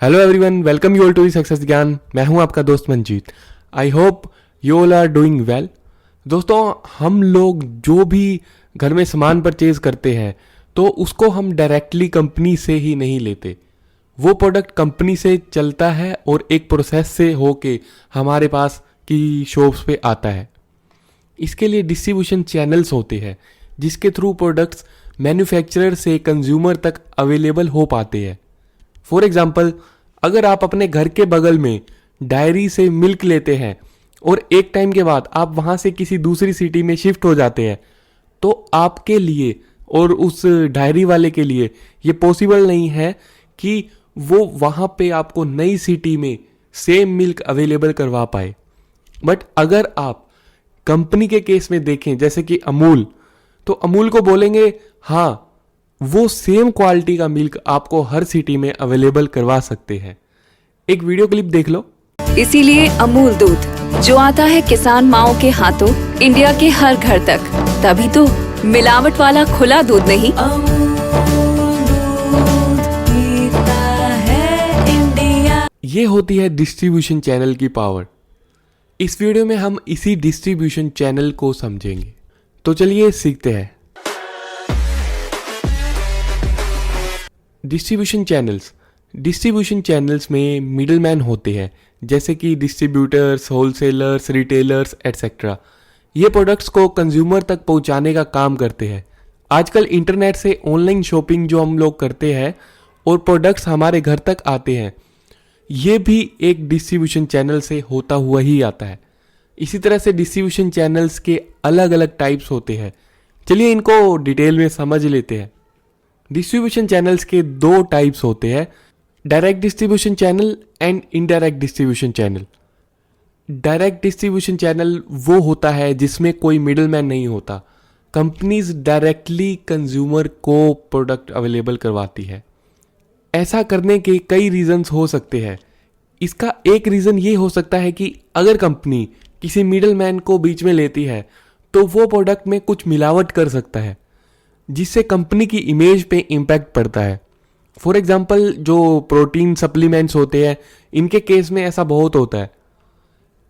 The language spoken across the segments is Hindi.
Hello everyone, welcome you all to success Gyan. मैं हूं आपका दोस्त Manjeet. I hope you all are doing well. दोस्तों, हम लोग जो भी घर में सामान परचेज करते हैं तो उसको हम डायरेक्टली कंपनी से ही नहीं लेते। वो प्रोडक्ट कंपनी से चलता है और एक प्रोसेस से होके हमारे पास की शॉप्स पे आता है। इसके लिए डिस्ट्रीब्यूशन चैनल्स होते हैं जिसके थ्रू प्रोडक्ट्स मैन्युफैक्चरर से कंज्यूमर तक अवेलेबल हो पाते हैं। फॉर एग्जाम्पल, अगर आप अपने घर के बगल में डायरी से मिल्क लेते हैं और एक टाइम के बाद आप वहां से किसी दूसरी सिटी में शिफ्ट हो जाते हैं तो आपके लिए और उस डायरी वाले के लिए ये पॉसिबल नहीं है कि वो वहां पे आपको नई सिटी में सेम मिल्क अवेलेबल करवा पाए। बट अगर आप कंपनी के केस में देखें जैसे कि अमूल, तो अमूल को बोलेंगे हाँ, वो सेम क्वालिटी का मिल्क आपको हर सिटी में अवेलेबल करवा सकते हैं। एक वीडियो क्लिप देख लो। इसीलिए अमूल दूध जो आता है किसान माओ के हाथों, इंडिया के हर घर तक, तभी तो मिलावट वाला खुला दूध नहीं, ये होती है डिस्ट्रीब्यूशन चैनल की पावर। इस वीडियो में हम इसी डिस्ट्रीब्यूशन चैनल को समझेंगे। तो चलिए सीखते हैं। डिस्ट्रीब्यूशन चैनल्स में मिडलमैन होते हैं जैसे कि डिस्ट्रीब्यूटर्स, होलसेलर्स, रिटेलर्स एटसेट्रा। ये प्रोडक्ट्स को कंज्यूमर तक पहुंचाने का काम करते हैं। आजकल इंटरनेट से ऑनलाइन शॉपिंग जो हम लोग करते हैं और प्रोडक्ट्स हमारे घर तक आते हैं, ये भी एक डिस्ट्रीब्यूशन चैनल से होता हुआ ही आता है। इसी तरह से डिस्ट्रीब्यूशन चैनल्स के अलग अलग टाइप्स होते हैं। चलिए इनको डिटेल में समझ लेते हैं। डिस्ट्रीब्यूशन चैनल्स के दो टाइप्स होते हैं, direct distribution channel and indirect distribution channel. Direct distribution channel वो होता है जिसमें कोई मिडलमैन नहीं होता। कंपनीज डायरेक्टली कंज्यूमर को प्रोडक्ट अवेलेबल करवाती है। ऐसा करने के कई रीजंस हो सकते हैं। इसका एक रीजन ये हो सकता है कि अगर कंपनी किसी मिडलमैन को बीच में लेती है तो वो प्रोडक्ट में कुछ मिलावट कर सकता है जिससे कंपनी की इमेज पे इम्पैक्ट पड़ता है। फॉर एग्जाम्पल, जो प्रोटीन सप्लीमेंट्स होते हैं, इनके केस में ऐसा बहुत होता है।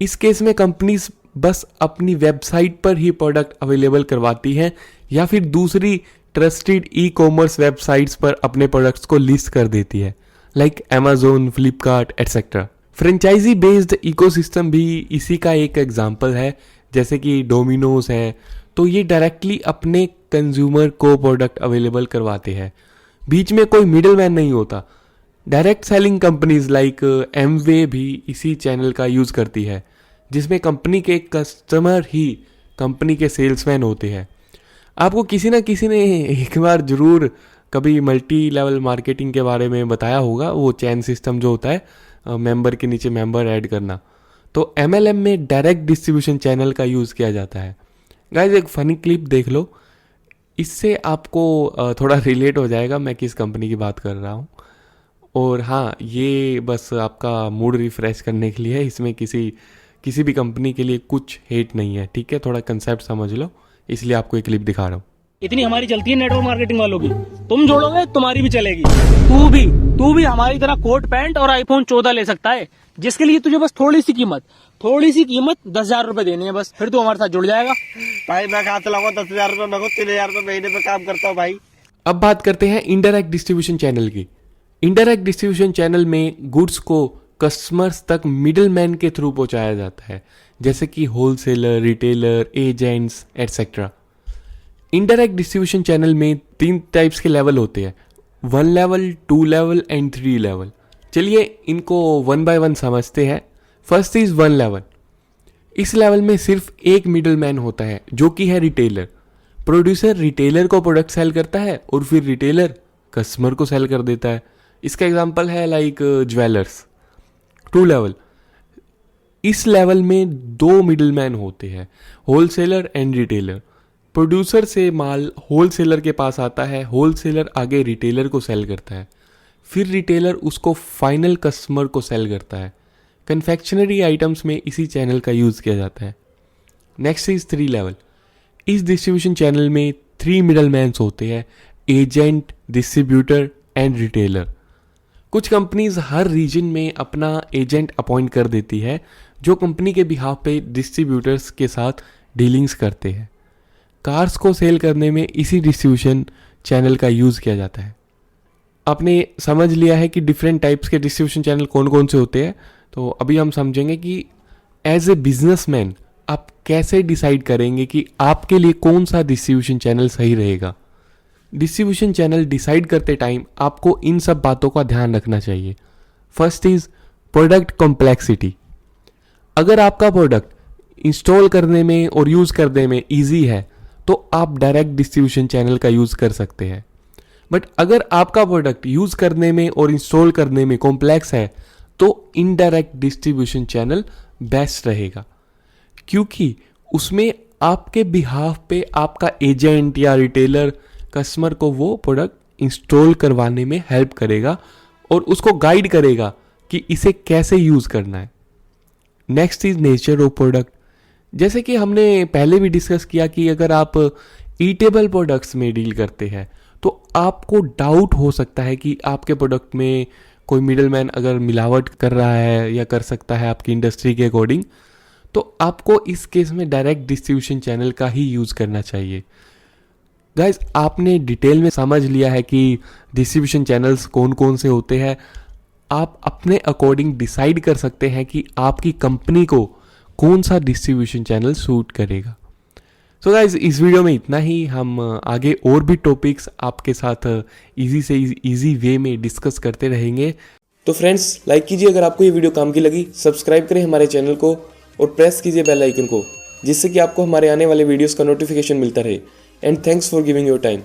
इस केस में कंपनीज बस अपनी वेबसाइट पर ही प्रोडक्ट अवेलेबल करवाती हैं या फिर दूसरी ट्रस्टेड ई कॉमर्स वेबसाइट्स पर अपने प्रोडक्ट्स को लिस्ट कर देती है, like Amazon, Flipkart etcetera. Franchisee based ecosystem भी इसी का एक एग्जाम्पल है, जैसे कि डोमिनोज है। तो ये डायरेक्टली अपने कंज्यूमर को प्रोडक्ट अवेलेबल करवाते हैं, बीच में कोई मिडलमैन नहीं होता। Direct selling companies like Amway भी इसी चैनल का यूज करती है, जिसमें कंपनी के कस्टमर ही कंपनी के सेल्समैन होते हैं। आपको किसी ना किसी ने एक बार जरूर कभी मल्टी लेवल मार्केटिंग के बारे में बताया होगा, वो चैन सिस्टम जो होता है मेंबर के नीचे मेंबर ऐड करना। तो एमएलएम में डायरेक्ट डिस्ट्रीब्यूशन चैनल का यूज किया जाता है। गाइस, एक फनी क्लिप देख लो, इससे आपको थोड़ा रिलेट हो जाएगा मैं किस कंपनी की बात कर रहा हूँ। और हाँ, ये बस आपका मूड रिफ्रेश करने के लिए है, इसमें किसी भी कंपनी के लिए कुछ हेट नहीं है, ठीक है? थोड़ा कंसेप्ट समझ लो, इसलिए आपको एक क्लिप दिखा रहा हूँ। इतनी हमारी चलती है नेटवर्क मार्केटिंग वालों की, तुम जोड़ोगे तुम्हारी भी चलेगी। तू भी हमारी तरह कोट पैंट और आईफोन 14 ले सकता है, जिसके लिए तुझे बस थोड़ी सी कीमत 10,000 रुपए देनी है बस, फिर तू हमारे साथ जुड़ जाएगा। भाई मैं कहा चलाऊंगा 10,000 रुपए, मैं 3,000 रुपए महीने पे काम करता हूँ भाई। अब बात करते हैं इनडायरेक्ट डिस्ट्रीब्यूशन चैनल की। इनडायरेक्ट डिस्ट्रीब्यूशन चैनल में गुड्स को कस्टमर्स तक मिडलमैन के थ्रू पहुंचाया जाता है, जैसे कि wholesaler, retailer, agents etcetera. Indirect distribution channel में 3 टाइप्स के लेवल होते हैं, 1 लेवल, 2 लेवल एंड 3 लेवल। चलिए इनको 1 बाय 1 समझते हैं। First is 1 level. इस लेवल में सिर्फ एक मिडलमैन होता है जो कि है रिटेलर। प्रोड्यूसर रिटेलर को प्रोडक्ट सेल करता है और फिर रिटेलर कस्टमर को सेल कर देता है। इसका एग्जांपल है लाइक ज्वेलर्स। 2 लेवल, इस लेवल में 2 मिडलमैन होते हैं, होलसेलर एंड रिटेलर। प्रोड्यूसर से माल होलसेलर के पास आता है, होलसेलर आगे रिटेलर को सेल करता है, फिर रिटेलर उसको फाइनल कस्टमर को सेल करता है। कन्फेक्शनरी आइटम्स में इसी चैनल का यूज किया जाता है। Next is 3 level. इस डिस्ट्रीब्यूशन चैनल में 3 मिडलमैन्स होते हैं, एजेंट, डिस्ट्रीब्यूटर एंड रिटेलर। कुछ कंपनीज हर रीजन में अपना एजेंट अपॉइंट कर देती है जो कंपनी के बिहाफ पे डिस्ट्रीब्यूटर्स के साथ डीलिंग्स करते हैं। कार्स को सेल करने में इसी डिस्ट्रीब्यूशन चैनल का यूज़ किया जाता है। आपने समझ लिया है कि डिफरेंट टाइप्स के डिस्ट्रीब्यूशन चैनल कौन कौन से होते हैं, तो अभी हम समझेंगे कि एज ए बिजनेसमैन आप कैसे डिसाइड करेंगे कि आपके लिए कौन सा डिस्ट्रीब्यूशन चैनल सही रहेगा। डिस्ट्रीब्यूशन चैनल डिसाइड करते टाइम आपको इन सब बातों का ध्यान रखना चाहिए। First is product complexity. अगर आपका प्रोडक्ट इंस्टॉल करने में और यूज़ करने में ईजी है तो आप डायरेक्ट डिस्ट्रीब्यूशन चैनल का यूज़ कर सकते हैं। बट अगर आपका प्रोडक्ट यूज़ करने में और इंस्टॉल करने में कॉम्प्लेक्स है तो इनडायरेक्ट डिस्ट्रीब्यूशन चैनल बेस्ट रहेगा, क्योंकि उसमें आपके बिहाफ पे आपका एजेंट या रिटेलर कस्टमर को वो प्रोडक्ट इंस्टॉल करवाने में हेल्प करेगा और उसको गाइड करेगा कि इसे कैसे यूज़ करना है। Next is nature of product. जैसे कि हमने पहले भी डिस्कस किया कि अगर आप ईटेबल प्रोडक्ट्स में डील करते हैं तो आपको डाउट हो सकता है कि आपके प्रोडक्ट में कोई मिडलमैन अगर मिलावट कर रहा है या कर सकता है आपकी इंडस्ट्री के अकॉर्डिंग, तो आपको इस केस में डायरेक्ट डिस्ट्रीब्यूशन चैनल का ही यूज़ करना चाहिए। गाइज, आपने डिटेल में समझ लिया है कि डिस्ट्रीब्यूशन चैनल्स कौन कौन से होते हैं। आप अपने अकॉर्डिंग डिसाइड कर सकते हैं कि आपकी कंपनी को कौन सा डिस्ट्रीब्यूशन चैनल सूट करेगा। सो गाइज, इस वीडियो में इतना ही। हम आगे और भी टॉपिक्स आपके साथ इजी से इजी वे में डिस्कस करते रहेंगे। तो फ्रेंड्स, लाइक कीजिए अगर आपको ये वीडियो काम की लगी, सब्सक्राइब करें हमारे चैनल को और प्रेस कीजिए बेल आइकन को, जिससे कि आपको हमारे आने वाले वीडियोस का नोटिफिकेशन मिलता रहे। And thanks for giving your time.